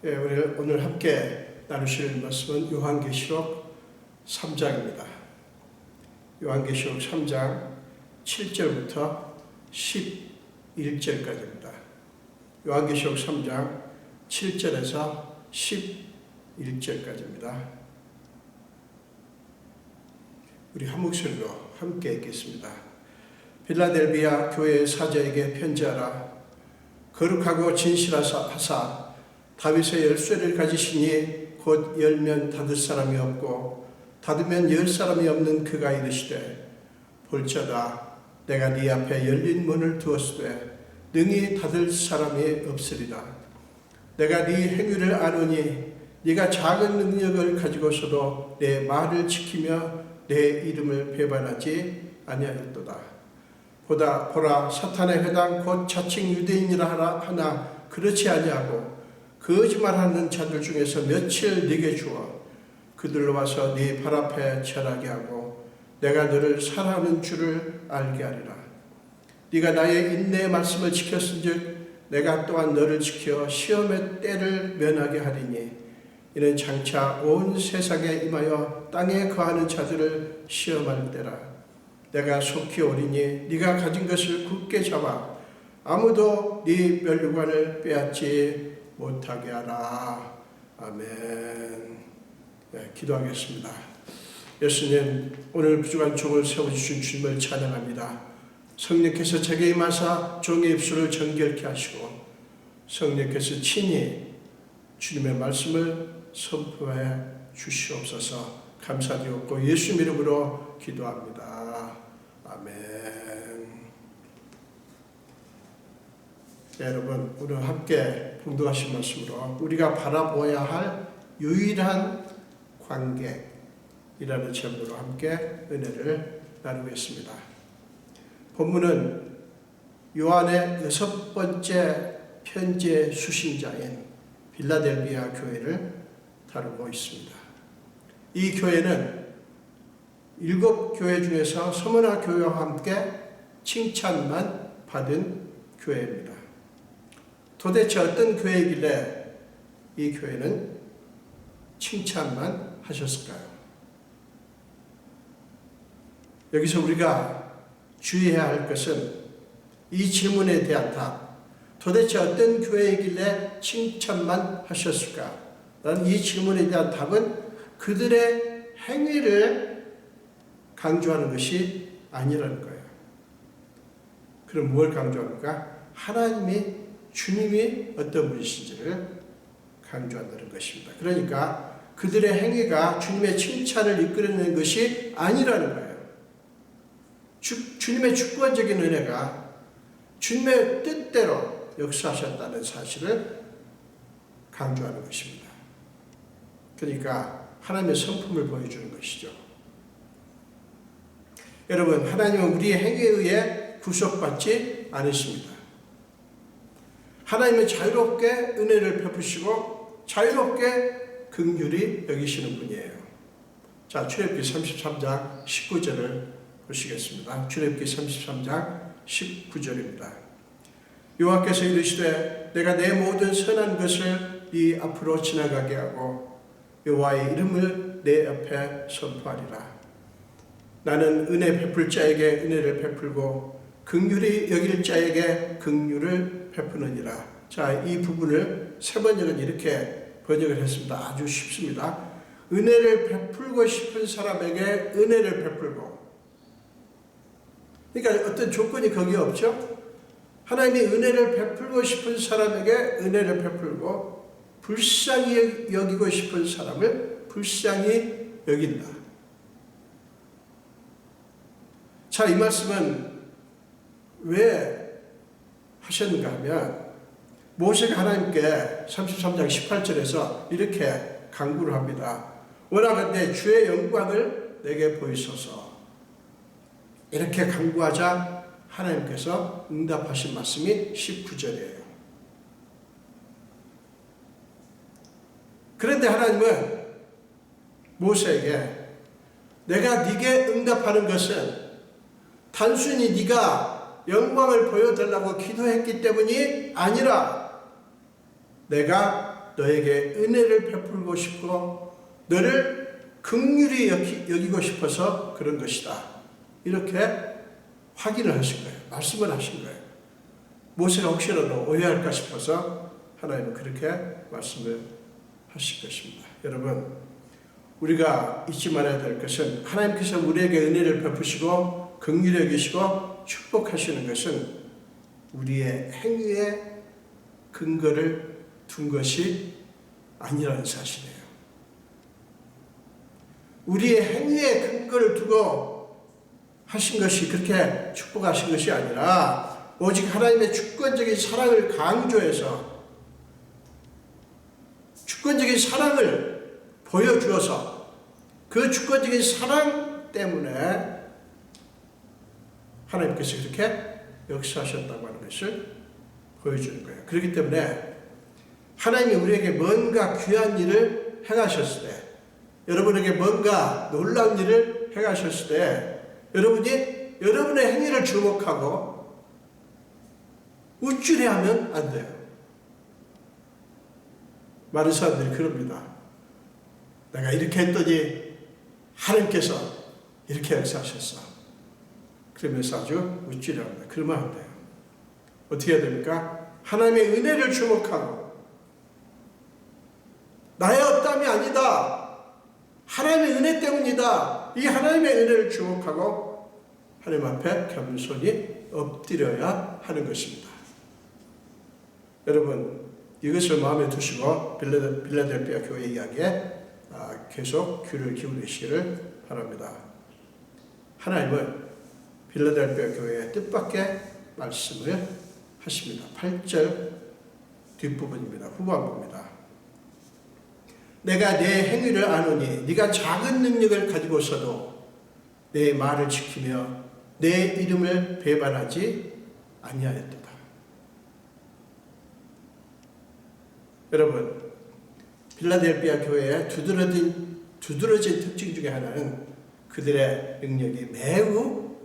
우리 오늘 함께 나누실 말씀은 요한계시록 3장입니다. 요한계시록 3장 7절부터 11절까지입니다. 요한계시록 3장 7절에서 11절까지입니다. 우리 한 목소리로 함께 읽겠습니다. 빌라델비아 교회의 사자에게 편지하라. 거룩하고 진실하사 다윗의 열쇠를 가지시니 곧 열면 닫을 사람이 없고 닫으면 열 사람이 없는 그가 이르시되, 볼지어다 내가 네 앞에 열린 문을 두었으되 능히 닫을 사람이 없으리라. 내가 네 행위를 아노니 네가 작은 능력을 가지고서도 내 말을 지키며 내 이름을 배반하지 아니하였도다. 보라, 사탄의 회당 곧 자칭 유대인이라 하나 그렇지 아니하고 거짓말하는 자들 중에서 며칠 네게 주어 그들로 와서 네 발 앞에 절하게 하고 내가 너를 사랑하는 줄을 알게 하리라. 네가 나의 인내의 말씀을 지켰은즉 내가 또한 너를 지켜 시험의 때를 면하게 하리니 이는 장차 온 세상에 임하여 땅에 거하는 자들을 시험할 때라. 내가 속히 오리니 네가 가진 것을 굳게 잡아 아무도 네 면류관을 빼앗지 못하게 하라. 아멘. 네, 기도하겠습니다. 예수님, 오늘 부족한 종을 세워주신 주님을 찬양합니다. 성령께서 제게 임하사 종의 입술을 정결케 하시고 성령께서 친히 주님의 말씀을 선포해 주시옵소서. 감사드리고 예수 이름으로 기도합니다. 아멘. 네, 여러분, 오늘 함께 봉독하신 말씀으로 우리가 바라보아야 할 유일한 관객이라는 제목으로 함께 은혜를 나누겠습니다. 본문은 요한의 6번째 편지의 수신자인 빌라델비아 교회를 다루고 있습니다. 이 교회는 7교회 중에서 서머나 교회와 함께 칭찬만 받은 교회입니다. 도대체 어떤 교회이길래 이 교회는 칭찬만 하셨을까요? 여기서 우리가 주의해야 할 것은 이 질문에 대한 답, 도대체 어떤 교회이길래 칭찬만 하셨을까? 라는 이 질문에 대한 답은 그들의 행위를 강조하는 것이 아니라는 거예요. 그럼 뭘 강조합니까? 하나님이, 주님이 어떤 분이신지를 강조한다는 것입니다. 그러니까 그들의 행위가 주님의 칭찬을 이끌어내는 것이 아니라는 거예요. 주님의 주권적인 은혜가 주님의 뜻대로 역사하셨다는 사실을 강조하는 것입니다. 그러니까 하나님의 성품을 보여주는 것이죠. 여러분, 하나님은 우리의 행위에 의해 구속받지 않으십니다. 하나님은 자유롭게 은혜를 베푸시고 자유롭게 긍휼히 여기시는 분이에요. 자, 출애굽기 33장 19절을 보시겠습니다. 출애굽기 33장 19절입니다. 여호와께서 이르시되 내가 내 모든 선한 것을 네 앞으로 지나가게 하고 여호와의 이름을 내 옆에 선포하리라. 나는 은혜 베풀 자에게 은혜를 베풀고 긍휼히 여길 자에게 긍휼을 베푸느니라. 자, 이 부분을 세 번역은 이렇게 번역을 했습니다. 아주 쉽습니다. 은혜를 베풀고 싶은 사람에게 은혜를 베풀고, 그러니까 어떤 조건이 거기에 없죠. 하나님이 은혜를 베풀고 싶은 사람에게 은혜를 베풀고 불쌍히 여기고 싶은 사람을 불쌍히 여긴다. 자, 이 말씀은 왜 하셨는가 하면 모세가 하나님께 33장 18절에서 이렇게 간구를 합니다. 원하건대 주의 영광을 내게 보이소서. 이렇게 간구하자 하나님께서 응답하신 말씀이 19절이에요. 그런데 하나님은 모세에게 내가 네게 응답하는 것은 단순히 네가 영광을 보여달라고 기도했기 때문이 아니라 내가 너에게 은혜를 베풀고 싶고 너를 긍휼히 여기고 싶어서 그런 것이다. 이렇게 확인을 하신 거예요. 말씀을 하신 거예요. 모세가 혹시라도 오해할까 싶어서 하나님은 그렇게 말씀을 하실 것입니다. 여러분, 우리가 잊지 말아야 될 것은 하나님께서 우리에게 은혜를 베푸시고 긍휼히 여기시고 축복하시는 것은 우리의 행위에 근거를 둔 것이 아니라는 사실이에요. 우리의 행위에 근거를 두고 하신 것이 그렇게 축복하신 것이 아니라 오직 하나님의 주권적인 사랑을 강조해서 주권적인 사랑을 보여주어서 그 주권적인 사랑 때문에 하나님께서 그렇게 역사하셨다고 하는 것을 보여주는 거예요. 그렇기 때문에 하나님이 우리에게 뭔가 귀한 일을 행하셨을 때, 여러분에게 뭔가 놀라운 일을 행하셨을 때 여러분이 여러분의 행위를 주목하고 우쭐해하면 안 돼요. 많은 사람들이 그럽니다. 내가 이렇게 했더니 하나님께서 이렇게 역사하셨어. 그러면서 아주 우쭐해합니다. 그러면 안 돼요. 어떻게 해야 됩니까? 하나님의 은혜를 주목하고 나의 업담이 아니다. 하나님의 은혜 때문이다. 이 하나님의 은혜를 주목하고 하나님 앞에 겸손히 엎드려야 하는 것입니다. 여러분, 이것을 마음에 두시고 빌라델피아 교회 이야기에 계속 귀를 기울이시기를 바랍니다. 하나님은 빌라델피아 교회의 뜻밖의 말씀을 하십니다. 8절 뒷부분입니다. 후반부입니다. 내가 내 행위를 아노니 네가 작은 능력을 가지고서도 내 말을 지키며 내 이름을 배반하지 아니하였도다. 여러분, 빌라델피아 교회의 두드러진 특징 중에 하나는 그들의 능력이 매우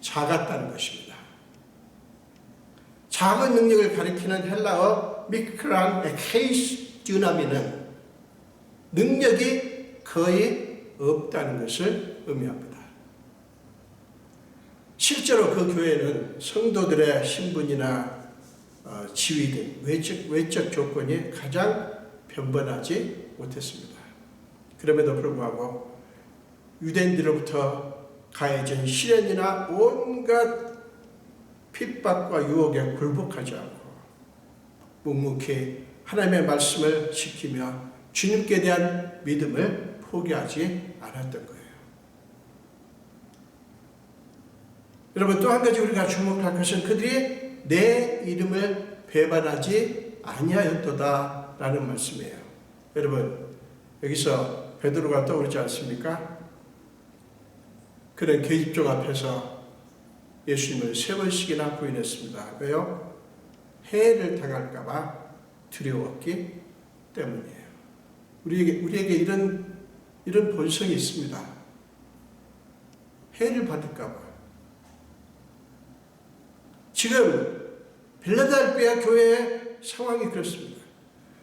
작았다는 것입니다. 작은 능력을 가리키는 헬라어 미크란 에케이스 듀나미는 능력이 거의 없다는 것을 의미합니다. 실제로 그 교회는 성도들의 신분이나 지위 등 외적 조건이 가장 변변하지 못했습니다. 그럼에도 불구하고 유대인들로부터 가해진 시련이나 온갖 핍박과 유혹에 굴복하지 않고 묵묵히 하나님의 말씀을 지키며 주님께 대한 믿음을 포기하지 않았던 거예요. 여러분, 또 한 가지 우리가 주목할 것은 그들이 내 이름을 배반하지 아니하였도다 라는 말씀이에요. 여러분, 여기서 베드로가 떠오르지 않습니까? 그는 계집종 앞에서 예수님을 3번씩이나 부인했습니다. 왜요? 해를 당할까 봐 두려웠기 때문이에요. 우리에게 이런 본성이 있습니다. 해를 받을까 봐. 지금 빌라델피아 교회의 상황이 그렇습니다.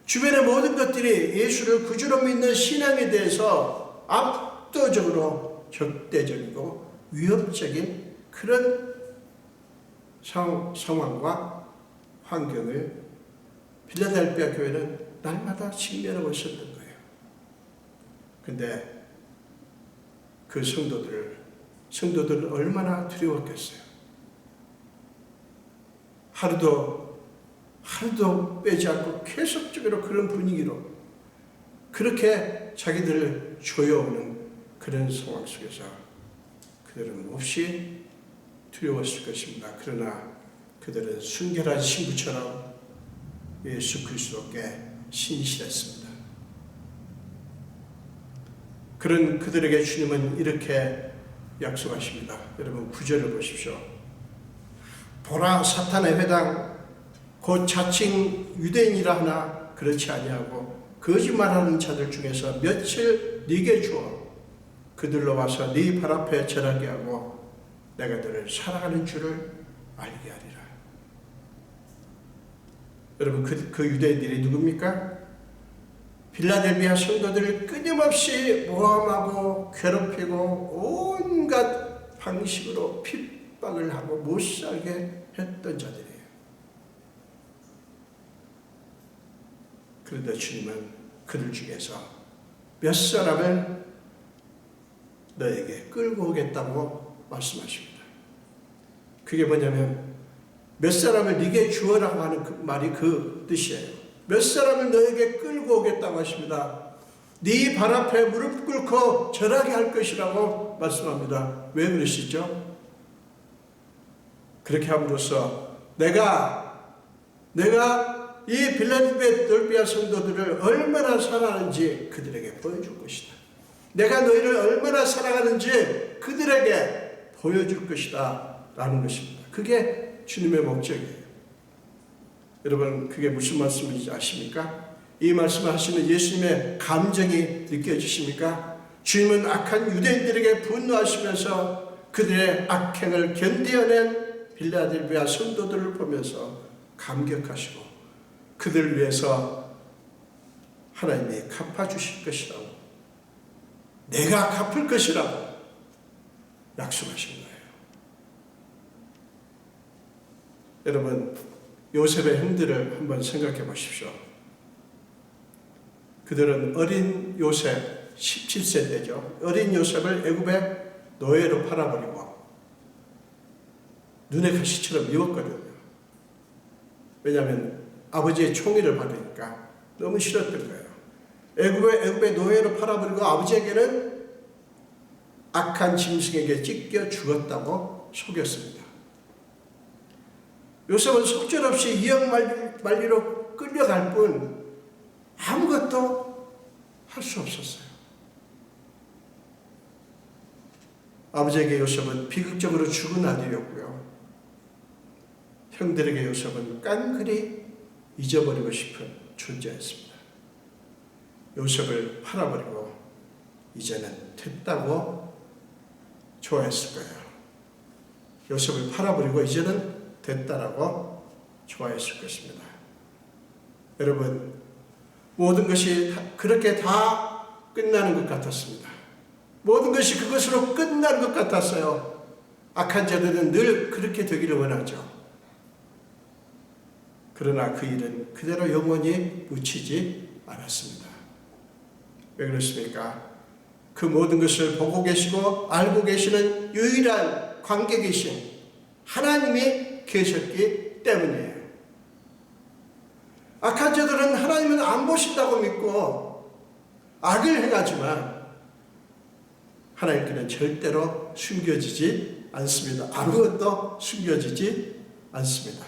주변의 모든 것들이 예수를 구주로 믿는 신앙에 대해서 압도적으로 적대적이고 위협적인 그런 상황과 환경을 빌라델피아 교회는 날마다 직면하고 있었던 거예요. 근데 그 성도들은 얼마나 두려웠겠어요. 하루도 빼지 않고 계속적으로 그런 분위기로 그렇게 자기들을 조여오는 그런 상황 속에서 그들은 몹시 두려웠을 것입니다. 그러나 그들은 순결한 신부처럼 예수 그리스도께 신실했습니다. 그런 그들에게 주님은 이렇게 약속하십니다. 여러분 9절을 보십시오. 보라, 사탄의 회당 곧 자칭 유대인이라 하나 그렇지 아니하고 거짓말하는 자들 중에서 며칠 네게 주어 그들로 와서 네 발 앞에 절하게 하고 내가 너를 사랑하는 줄을 알게 하리라. 여러분 그 유대인들이 누굽니까? 빌라델비아 성도들을 끊임없이 모함하고 괴롭히고 온갖 방식으로 핍박을 하고 못살게 했던 자들이에요. 그런데 주님은 그들 중에서 몇 사람을 너에게 끌고 오겠다고 말씀하십니다. 그게 뭐냐면 몇 사람을 네게 주어라고 하는 그 말이 그 뜻이에요. 몇 사람을 너에게 끌고 오겠다고 하십니다. 네 발 앞에 무릎 꿇고 절하게 할 것이라고 말씀합니다. 왜 그러시죠? 그렇게 함으로써 내가 이 빌라델비아 성도들을 얼마나 사랑하는지 그들에게 보여줄 것이다. 내가 너희를 얼마나 사랑하는지 그들에게 보여줄 것이다 라는 것입니다. 그게 주님의 목적이에요. 여러분, 그게 무슨 말씀인지 아십니까? 이 말씀을 하시는 예수님의 감정이 느껴지십니까? 주님은 악한 유대인들에게 분노하시면서 그들의 악행을 견디어낸 빌라델비아 성도들을 보면서 감격하시고 그들을 위해서 하나님이 갚아주실 것이라고, 내가 갚을 것이라고 약속하신 거예요. 여러분, 요셉의 형들을 한번 생각해 보십시오. 그들은 어린 요셉, 17세 때죠. 어린 요셉을 애굽의 노예로 팔아버리고 눈의 가시처럼 미웠거든요. 왜냐하면 아버지의 총애를 받으니까 너무 싫었던 거예요. 애굽의 노예로 팔아버리고 아버지에게는 악한 짐승에게 찢겨 죽었다고 속였습니다. 요셉은 속절없이 이역만리로 끌려갈 뿐 아무것도 할 수 없었어요. 아버지에게 요셉은 비극적으로 죽은 아들이었고요. 형들에게 요셉은 깡그리 잊어버리고 싶은 존재였습니다. 요셉을 팔아버리고 이제는 됐다고 좋아했을 거예요. 요셉을 팔아버리고 이제는 됐다라고 좋아했을 것입니다. 여러분, 모든 것이 그렇게 다 끝나는 것 같았습니다. 모든 것이 그것으로 끝나는 것 같았어요. 악한 자들은 늘 그렇게 되기를 원하죠. 그러나 그 일은 그대로 영원히 묻히지 않았습니다. 왜 그렇습니까? 그 모든 것을 보고 계시고 알고 계시는 유일한 관객이신 하나님이 계셨기 때문이에요. 악한 자들은 하나님은 안 보신다고 믿고 악을 행하지만 하나님께는 절대로 숨겨지지 않습니다. 아무것도 숨겨지지 않습니다.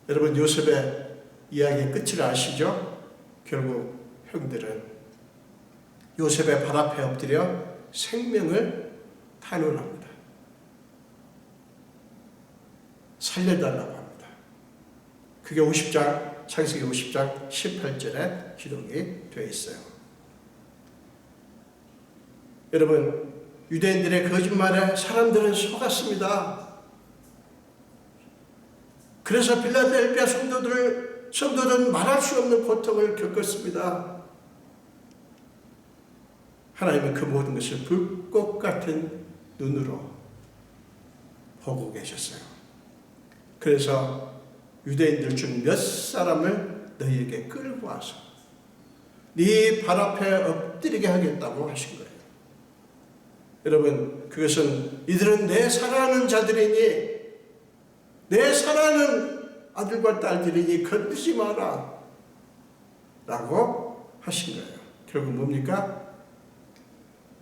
여러분, 요셉의 이야기의 끝을 아시죠? 결국 형들은 요셉의 발 앞에 엎드려 생명을 탄원합니다. 살려달라고 합니다. 그게 50장, 창세기 50장 18절에 기록이 되어 있어요. 여러분, 유대인들의 거짓말에 사람들은 속았습니다. 그래서 빌라델비아 성도들은 말할 수 없는 고통을 겪었습니다. 하나님은 그 모든 것을 불꽃 같은 눈으로 보고 계셨어요. 그래서 유대인들 중 몇 사람을 너희에게 끌고 와서 네 발 앞에 엎드리게 하겠다고 하신 거예요. 여러분, 그것은 이들은 내 사랑하는 자들이니, 내 사랑하는 아들과 딸들이니 건드지 마라 라고 하신 거예요. 결국 뭡니까?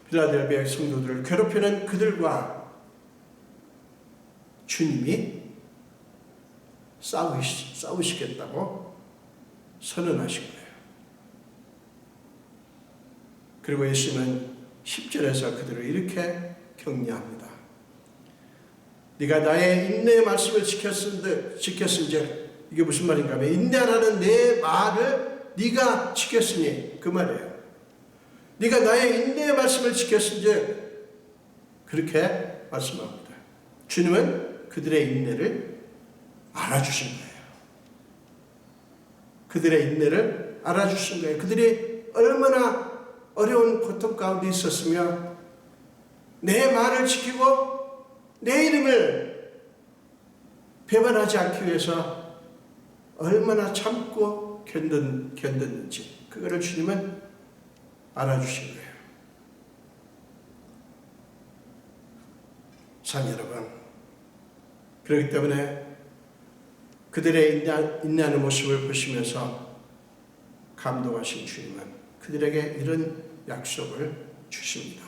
빌라델비아 성도들을 괴롭히는 그들과 주님이 싸우시겠다고 선언하신 거예요. 그리고 예수님은 10절에서 그들을 이렇게 격려합니다. 네가 나의 인내의 말씀을 지켰은즉, 이게 무슨 말인가 하면 인내라는 내 말을 네가 지켰으니 그 말이에요. 네가 나의 인내의 말씀을 지켰은즉, 그렇게 말씀합니다. 주님은 그들의 인내를 알아주신 거예요. 그들의 인내를 알아주신 거예요. 그들이 얼마나 어려운 고통 가운데 있었으며 내 말을 지키고 내 이름을 배반하지 않기 위해서 얼마나 참고 견뎠는지 그거를 주님은 알아주신 거예요. 사랑 여러분, 그렇기 때문에 그들의 인내하는 모습을 보시면서 감동하신 주님은 그들에게 이런 약속을 주십니다.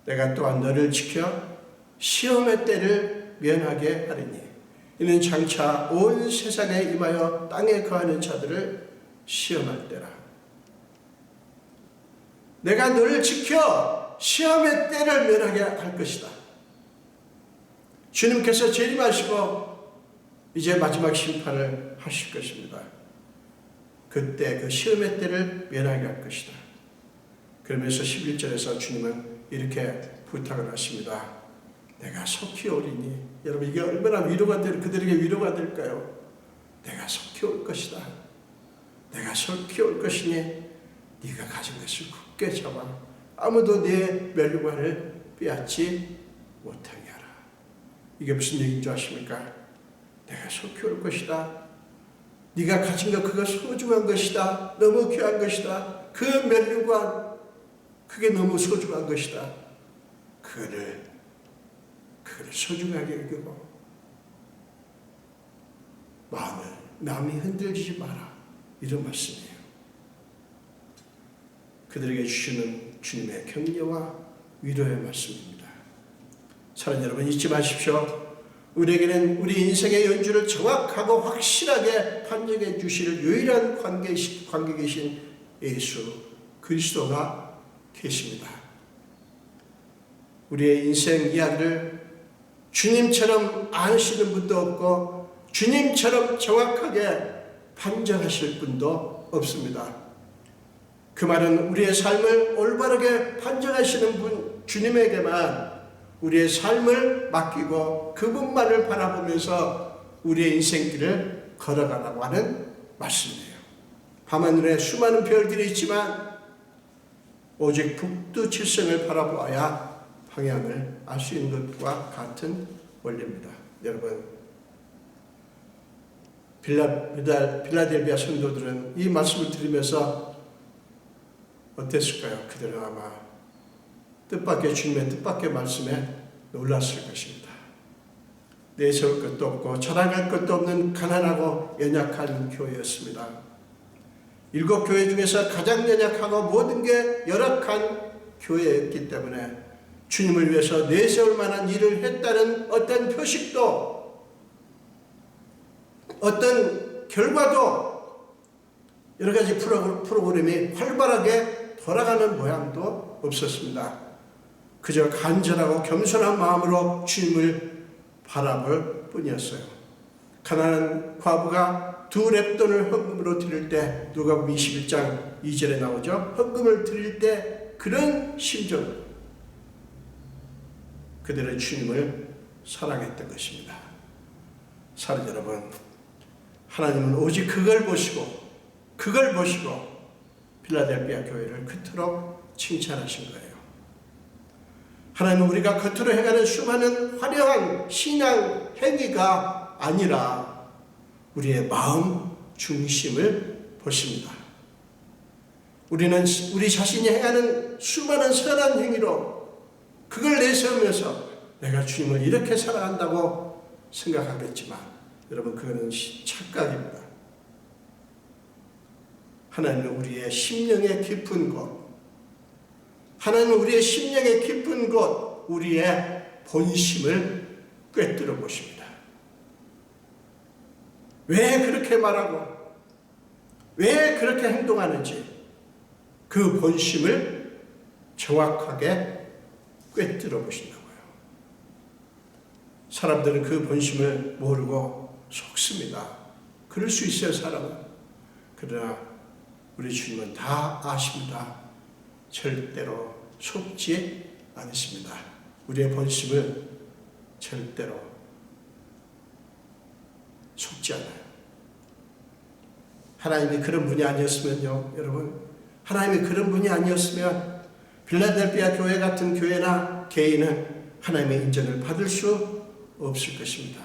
내가 또한 너를 지켜 시험의 때를 면하게 하리니 이는 장차 온 세상에 임하여 땅에 거하는 자들을 시험할 때라. 내가 너를 지켜 시험의 때를 면하게 할 것이다. 주님께서 재림하시고 이제 마지막 심판을 하실 것입니다. 그때 그 시험의 때를 면하게 할 것이다. 그러면서 11절에서 주님은 이렇게 부탁을 하십니다. 내가 속히 오리니. 여러분, 이게 얼마나 그들에게 위로가 될까요? 내가 속히 올 것이다. 내가 속히 올 것이니 네가 가진 것을 굳게 잡아 아무도 네 멸류관을 빼앗지 못하게 하라. 이게 무슨 얘기인 줄 아십니까? 내가 속히 올 것이다. 네가 가진 것 그거 소중한 것이다. 너무 귀한 것이다. 그 멸류관 그게 너무 소중한 것이다. 그거를 소중하게 여기고 마음이 흔들리지 마라. 이런 말씀이에요. 그들에게 주시는 주님의 격려와 위로의 말씀입니다. 사랑하는 여러분, 잊지 마십시오. 우리에게는 우리 인생의 연주를 정확하고 확실하게 판정해 주실 유일한 관계 계신 예수 그리스도가 계십니다. 우리의 인생 이야기를 주님처럼 아시는 분도 없고 주님처럼 정확하게 판정하실 분도 없습니다. 그 말은 우리의 삶을 올바르게 판정하시는 분 주님에게만 우리의 삶을 맡기고 그분만을 바라보면서 우리의 인생길을 걸어가라고 하는 말씀이에요. 밤하늘에 수많은 별들이 있지만 오직 북두칠성을 바라보아야 방향을 알 수 있는 것과 같은 원리입니다. 여러분, 빌라델비아 성도들은 이 말씀을 들으면서 어땠을까요? 그들은 아마 주님의 뜻밖의 말씀에 놀랐을 것입니다. 내세울 것도 없고 자랑할 것도 없는 가난하고 연약한 교회였습니다. 7교회 중에서 가장 연약하고 모든 게 열악한 교회였기 때문에 주님을 위해서 내세울 만한 일을 했다는 어떤 표식도 어떤 결과도 여러 가지 프로그램이 활발하게 돌아가는 모양도 없었습니다. 그저 간절하고 겸손한 마음으로 주님을 바라볼 뿐이었어요. 가난한 과부가 2렙돈을 헌금으로 드릴 때 누가복음 21장 2절에 나오죠. 헌금을 드릴 때 그런 심정, 그들은 주님을 사랑했던 것입니다. 사랑 여러분, 하나님은 오직 그걸 보시고 필라델피아 교회를 그토록 칭찬하신 거예요. 하나님은 우리가 겉으로 행하는 수많은 화려한 신앙 행위가 아니라 우리의 마음 중심을 보십니다. 우리는 우리 자신이 행하는 수많은 선한 행위로 그걸 내세우면서 내가 주님을 이렇게 사랑한다고 생각하겠지만 여러분, 그거는 착각입니다. 하나님은 우리의 심령의 깊은 곳, 하나님은 우리의 심령의 깊은 곳, 우리의 본심을 꿰뚫어 보십니다. 왜 그렇게 말하고 왜 그렇게 행동하는지 그 본심을 정확하게 꿰뚫어 보신다고요. 사람들은 그 본심을 모르고 속습니다. 그럴 수 있어요, 사람은. 그러나 우리 주님은 다 아십니다. 절대로 속지 않으십니다. 우리의 본심을 절대로 속지 않아요. 하나님이 그런 분이 아니었으면요, 여러분, 하나님이 그런 분이 아니었으면 필라델피아 교회 같은 교회나 개인은 하나님의 인정을 받을 수 없을 것입니다.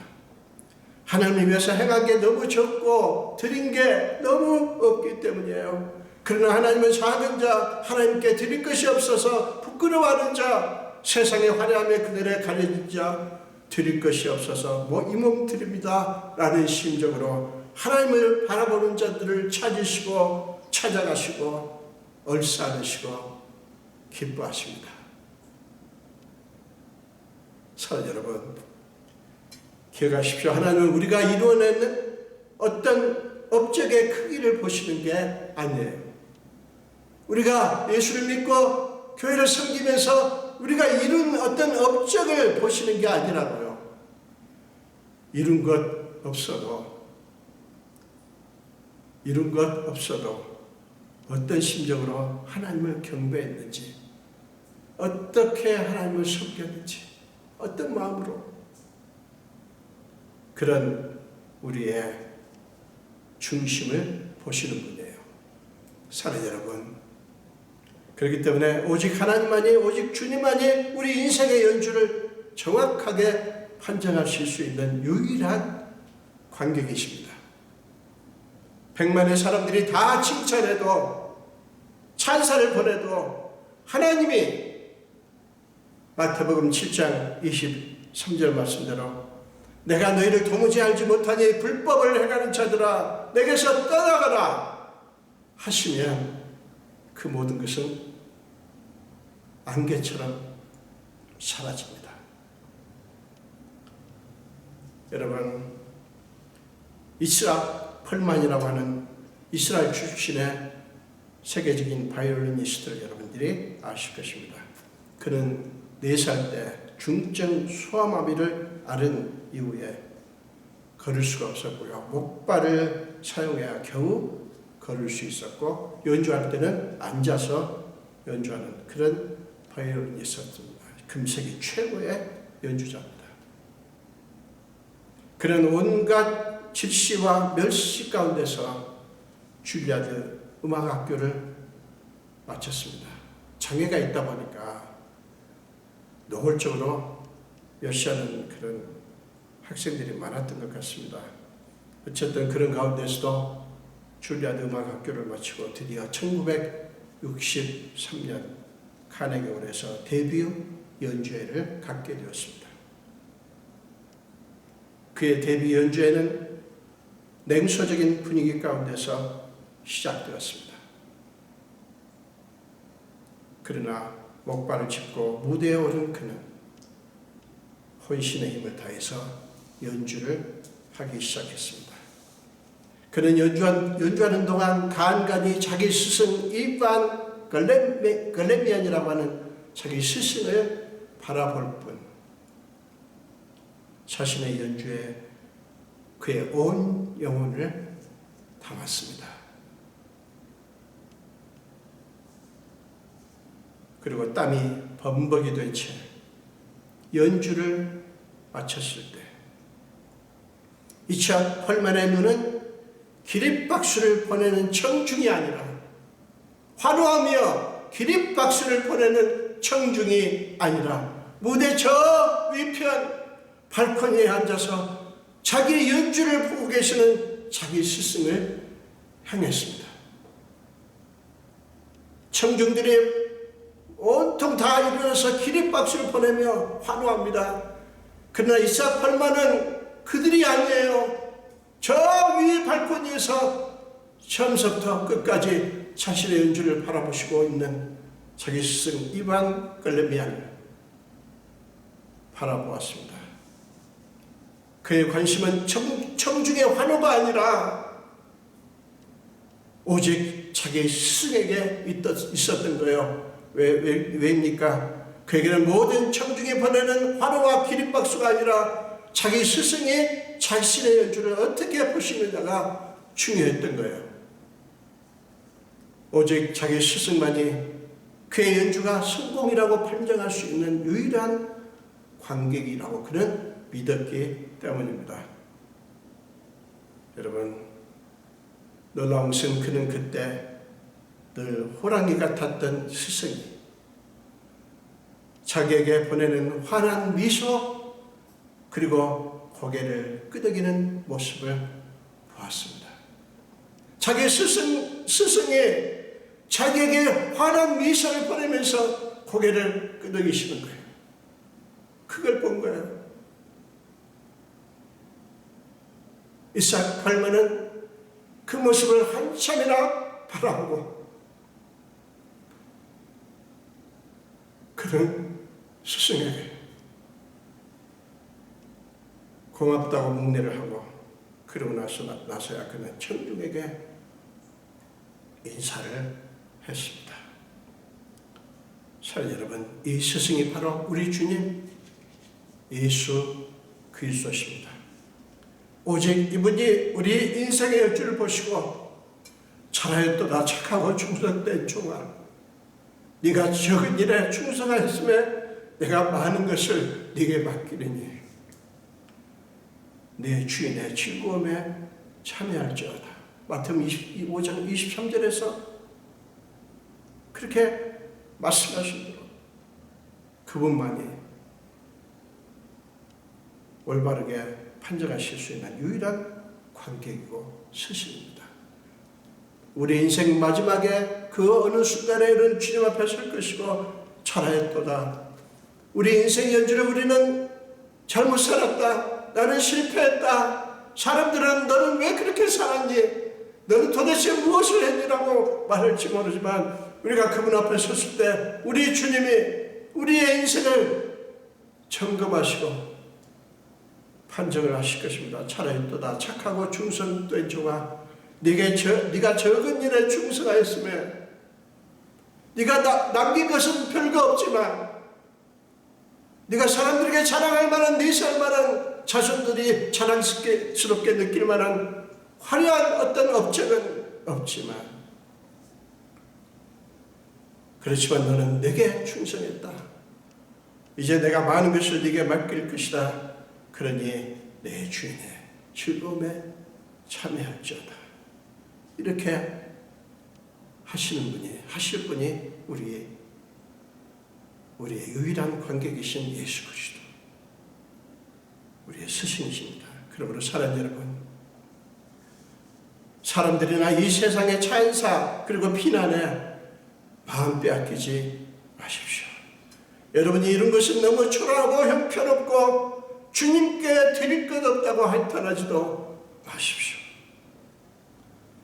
하나님을 위해서 행한 게 너무 적고 드린 게 너무 없기 때문이에요. 그러나 하나님은 작은 자, 하나님께 드릴 것이 없어서 부끄러워하는 자, 세상의 화려함에 그들의 가려진 자, 드릴 것이 없어서 이 몸 드립니다 라는 심정으로 하나님을 바라보는 자들을 찾으시고 찾아가시고 얼싸안으시고 기뻐하십니다. 사랑 여러분, 기억하십시오. 하나님은 우리가 이루어내는 어떤 업적의 크기를 보시는 게 아니에요. 우리가 예수를 믿고 교회를 섬기면서 우리가 이룬 어떤 업적을 보시는 게 아니라고요. 이룬 것 없어도 어떤 심정으로 하나님을 경배했는지, 어떻게 하나님을 섬겼는지, 어떤 마음으로, 그런 우리의 중심을 보시는 분이에요. 사랑 여러분, 그렇기 때문에 오직 하나님만이, 오직 주님만이 우리 인생의 연주를 정확하게 판정하실 수 있는 유일한 관객이십니다. 100만의 사람들이 다 칭찬해도, 찬사를 보내도 하나님이 마태복음 7장 23절 말씀대로 내가 너희를 도무지 알지 못하니 불법을 행하는 자들아 내게서 떠나가라 하시면 그 모든 것은 안개처럼 사라집니다. 여러분, 이스라 펄만이라고 하는 이스라엘 출신의 세계적인 바이올리니스트를 여러분들이 아실 것입니다. 그는 4살 때 중증 소아마비를 앓은 이후에 걸을 수가 없었고요. 목발을 사용해야 겨우 걸을 수 있었고, 연주할 때는 앉아서 연주하는 그런 바이올리니스트입니다. 금세기 최고의 연주자입니다. 그런 온갖 질시와 멸시 가운데서 줄리아드 음악학교를 마쳤습니다. 장애가 있다 보니까 노골적으로 멸시하는 그런 학생들이 많았던 것 같습니다. 어쨌든 그런 가운데서도 줄리아드 음악학교를 마치고 드디어 1963년 카네기홀에서 데뷔 연주회를 갖게 되었습니다. 그의 데뷔 연주회는 냉소적인 분위기 가운데서 시작되었습니다. 그러나 목발을 짚고 무대에 오른 그는 혼신의 힘을 다해서 연주를 하기 시작했습니다. 그는 연주하는 동안 간간히 자기 스승 이반 글레미안이라고 하는 자기 스승을 바라볼 뿐 자신의 연주에 그의 온 영혼을 담았습니다. 그리고 땀이 범벅이 된 채 연주를 마쳤을 때 이차 펄만의 눈은 기립박수를 보내는 청중이 아니라 환호하며 기립박수를 보내는 청중이 아니라 무대 저 위편 발코니에 앉아서 자기 연주를 보고 계시는 자기 스승을 향했습니다. 청중들이 온통 다 일어나서 기립박수를 보내며 환호합니다. 그러나 이삭 펄만은 그들이 아니에요. 저 위의 발코니에서 처음부터 끝까지 자신의 연주를 바라보시고 있는 자기 스승 이반 글레미안을 바라보았습니다. 그의 관심은 청중의 환호가 아니라 오직 자기 스승에게 있었던 거예요. 왜입니까? 그에게는 모든 청중이 보내는 환호와 기립박수가 아니라 자기 스승이 자신의 연주를 어떻게 보시느냐가 중요했던 거예요. 오직 자기 스승만이 그의 연주가 성공이라고 판정할 수 있는 유일한 관객이라고 그는 믿었기 때문입니다. 여러분, 놀라운 것은 그는 그때 늘 호랑이 같았던 스승이 자기에게 보내는 환한 미소 그리고 고개를 끄덕이는 모습을 보았습니다. 자기 스승이 자기에게 환한 미소를 보내면서 고개를 끄덕이시는 거예요. 그걸 본 거예요. 이삭 할머니는 그 모습을 한참이나 바라보고 그는 스승에게 고맙다고 묵례를 하고 그러고 나서야 그는 청중에게 인사를 했습니다. 사랑하는 여러분, 이 스승이 바로 우리 주님 예수 그리스도십니다. 오직 이분이 우리 인생의 여주를 보시고 잘하였도다 착하고 충성된 종아, 네가 적은 일에 충성하였으면 내가 많은 것을 네게 맡기리니 내 주인의 즐거움에 참여할지어다. 마태복음 25장 23절에서 그렇게 말씀하신 대로 그분만이 올바르게 판정하실 수 있는 유일한 관객이고 스승입니다. 우리 인생 마지막에 그 어느 순간에 이런 주님 앞에 설 것이고 잘하였도다. 우리 인생 연주를 우리는 잘못 살았다. 나는 실패했다. 사람들은 너는 왜 그렇게 살았니? 너는 도대체 무엇을 했니라고 말할지 모르지만 우리가 그분 앞에 섰을 때 우리 주님이 우리의 인생을 점검하시고 판정을 하실 것입니다. 잘하였도다. 착하고 충성된 종아, 네가 적은 일에 충성하였으면 네가 남긴 것은 별거 없지만 네가 사람들에게 자랑할 만한 내세할 만한 자손들이 자랑스럽게 느낄 만한 화려한 어떤 업적은 없지만 그렇지만 너는 내게 충성했다. 이제 내가 많은 것을 네게 맡길 것이다. 그러니 내 주인의 즐거움에 참여할지어다. 이렇게 하실 분이 우리의 유일한 관객이신 예수 그리스도, 우리의 스승이십니다. 그러므로 사랑하는 여러분, 사람들이나 이 세상의 찬사 그리고 비난에 마음 빼앗기지 마십시오. 여러분이 이런 것은 너무 초라하고 형편없고 주님께 드릴 것 없다고 한탄하지도 마십시오.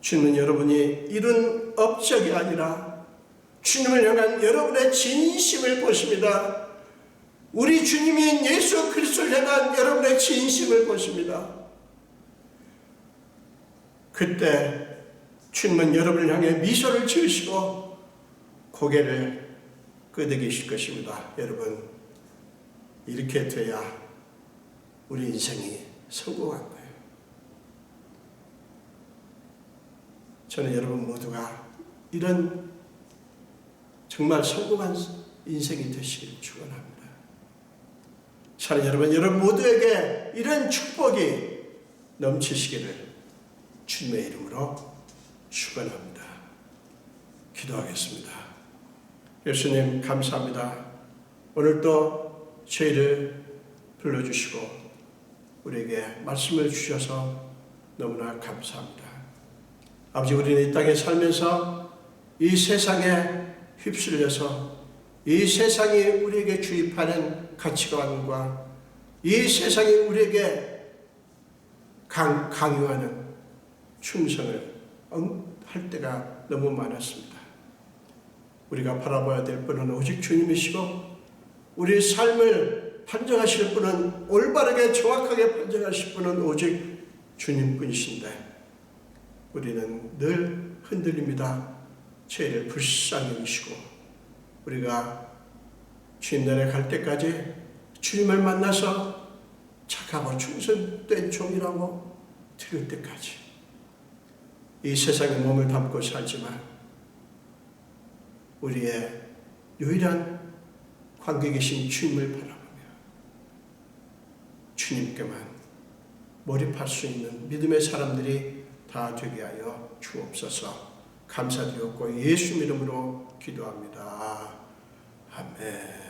주님은 여러분이 이룬 업적이 아니라 주님을 향한 여러분의 진심을 보십니다. 우리 주님인 예수 그리스도를 향한 여러분의 진심을 보십니다. 그때 주님은 여러분을 향해 미소를 지으시고 고개를 끄덕이실 것입니다. 여러분, 이렇게 돼야 우리 인생이 성공한 거예요. 저는 여러분 모두가 이런 정말 성공한 인생이 되시길 축원합니다. 사랑하는 여러분 모두에게 이런 축복이 넘치시기를 주님의 이름으로 축원합니다. 기도하겠습니다. 예수님 감사합니다. 오늘도 저희를 불러주시고 우리에게 말씀을 주셔서 너무나 감사합니다. 아버지, 우리는 이 땅에 살면서 이 세상에 휩쓸려서 이 세상이 우리에게 주입하는 가치관과 이 세상이 우리에게 강요하는 충성을 할 때가 너무 많았습니다. 우리가 바라봐야 될 분은 오직 주님이시고 우리의 삶을 판정하실 분은, 올바르게 정확하게 판정하실 분은 오직 주님뿐이신데 우리는 늘 흔들립니다. 죄를 불쌍히 여기시고 우리가 주님나라에 갈 때까지 주님을 만나서 착하고 충성된 종이라고 들을 때까지 이 세상에 몸을 담고 살지만 우리의 유일한 관객이신 주님을 바라보며 주님께만 몰입할 수 있는 믿음의 사람들이 다 되게 하여 주옵소서. 감사드렸고 예수 이름으로 기도합니다. 아멘.